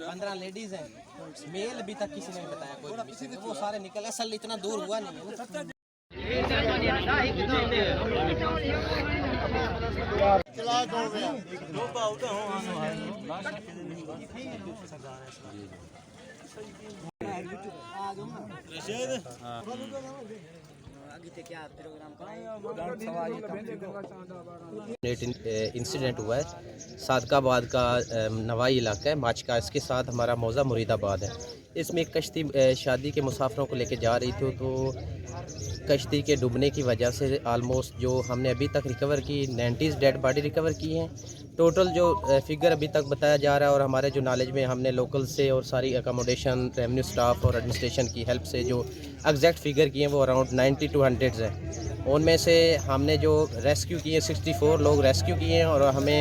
15 ladies हैं, mail अभी तक किसी ने नहीं बताया कोई भी मिसिंग है। वो सारे निकल, असल इतना दूर हुआ नहीं है। इंसिडेंट हुआ है सादकाबाद का नवाई इलाका है माचका, इसके साथ हमारा मौज़ा मुरीदाबाद है। इसमें एक कश्ती शादी के मुसाफिरों को लेकर जा रही थी, तो कश्ती के डूबने की वजह से आलमोस्ट जो हमने अभी तक रिकवर की 90 डेड बॉडी रिकवर की हैं। टोटल जो फिगर अभी तक बताया जा रहा है और हमारे जो नॉलेज में हमने लोकल से और सारी अकोमोडेशन रेवेन्यू स्टाफ और एडमिनिस्ट्रेशन की हेल्प से जो एग्जैक्ट फिगर किए हैं वो अराउंड 90 to 100 हैं। उनमें से हमने जो रेस्क्यू किए 64 लोग रेस्क्यू किए हैं और हमें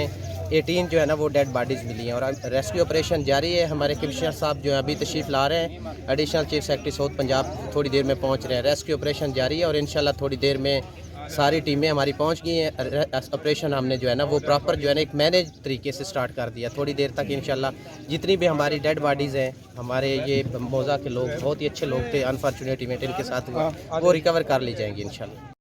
18 जो है ना वो डेड बॉडीज़ मिली हैं। और रेस्क्यू ऑपरेशन जारी है। हमारे कमिश्नर साहब जो है अभी तशरीफ़ ला रहे हैं, additional chief secretary south Punjab थोड़ी देर में पहुंच रहे हैं। रेस्क्यू ऑपरेशन जारी है और इंशाल्लाह थोड़ी देर में सारी टीमें हमारी पहुंच गई हैं। ऑपरेशन हमने जो है ना वो प्रॉपर जो है ना एक मैनेज तरीके से स्टार्ट कर दिया। थोड़ी देर तक इंशाल्लाह जितनी भी हमारी डेड बॉडीज़ हैं, हमारे ये मौज़ा के लोग बहुत ही अच्छे लोग थे, अनफॉर्चुनेट इवेंट इनके साथ हुआ, वो रिकवर कर ली जाएंगी इंशाल्लाह।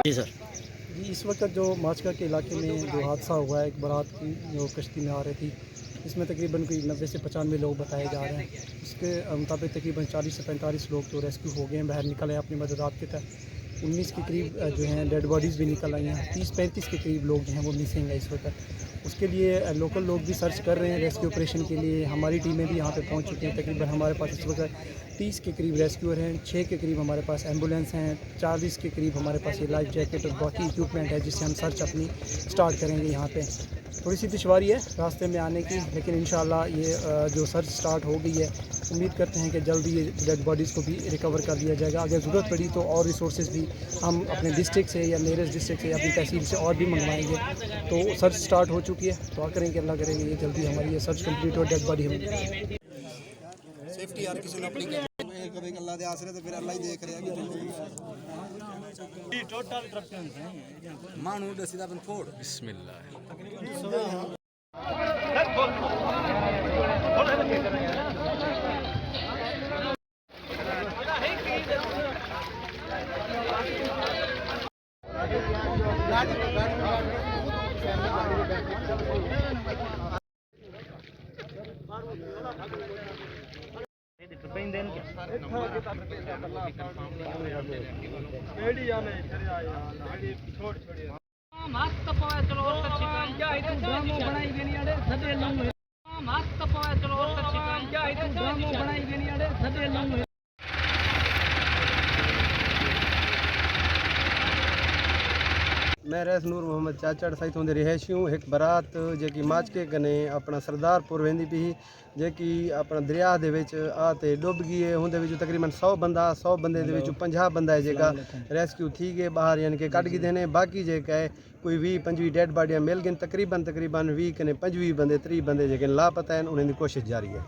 जी सर जी, इस वक्त जो माचका के इलाके में जो हादसा हुआ है, एक बारात की जो कश्ती में आ रही थी, इसमें तकरीबन कोई 90 से 95 लोग बताए जा रहे हैं। उसके मुताबिक तकरीबन 40 से 45 लोग जो रेस्क्यू हो गए हैं, बाहर निकल आए अपनी मददात के तहत। 19 के करीब जो हैं डेड बॉडीज़ भी निकल आई हैं। 30-35 के करीब लोग जो हैं वो मिसिंग है इस वक्त। उसके लिए लोकल लोग भी सर्च कर रहे हैं रेस्क्यू ऑपरेशन के लिए। हमारी टीमें भी यहाँ पे पहुँच चुकी हैं। तकरीबन हमारे पास इस वक्त 30 के करीब रेस्क्यूअर हैं, 6 के करीब हमारे पास एम्बुलेंस हैं, 40 के करीब हमारे पास ये लाइफ जैकेट और बाकी इक्विपमेंट है जिससे हम सर्च अपनी स्टार्ट करेंगे। यहाँ पे थोड़ी सी दुश्वारी है रास्ते में आने की, लेकिन इंशाल्लाह ये जो सर्च स्टार्ट हो गई है, उम्मीद करते हैं कि जल्दी ये डेड बॉडीज़ को भी रिकवर कर दिया जाएगा। अगर ज़रूरत पड़ी तो और रिसोर्स भी हम अपने डिस्ट्रिक्ट से या नियरेस्ट डिस्ट्रिक्ट से या अपनी तहसील से और भी मंगवाएंगे। तो सर्च स्टार्ट हो चुकी है, दुआ करेंगे अल्लाह करेंगे ये जल्दी हमारी ये सर्च कंप्लीट हो, डेड बॉडी हमें सेफ्टी यार किसी ने अपनी कभी अल्लाह दे आसरे तो फिर अल्लाह ही देख रहा है कि टोटल ट्रप्टेंस हैं मानू दसीदा बन फोड़ बिस्मिल्लाह। मैं रैस नूर मोहम्मद चाचड़ साइथ होंदे रिहायशी हूँ। एक बारात जेकी माचके कने अपना सरदारपुर वेंदी पी जेकी अपना दरिया दे विच आ ते डुब गई है। उहदे विच तकरीबन 100 बंदा 100 बंदे दे विच 50 बंदा है जेका रेस्क्यू थी गए बाहर, यानी कि कट गए ने। बाकी जेका है कोई 20-25 डेड बॉडियां मिल गई। तकरीबन 20 कने 25 बंदे 30 बंदे जेके लापता हैं, उन्हें कोशिश जारी है।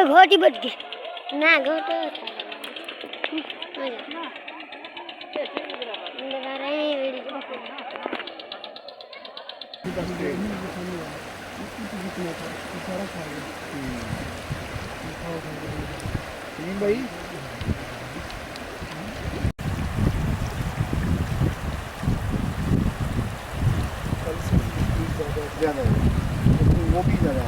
घोटी बच गई ना घोटो भाई ज़्यादा वो भी ज़्यादा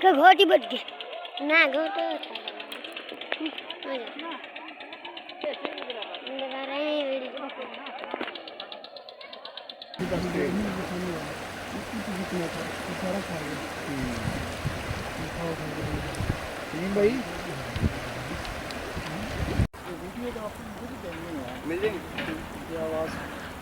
तो घोटी बच गई ना घोट मिल जाएंगे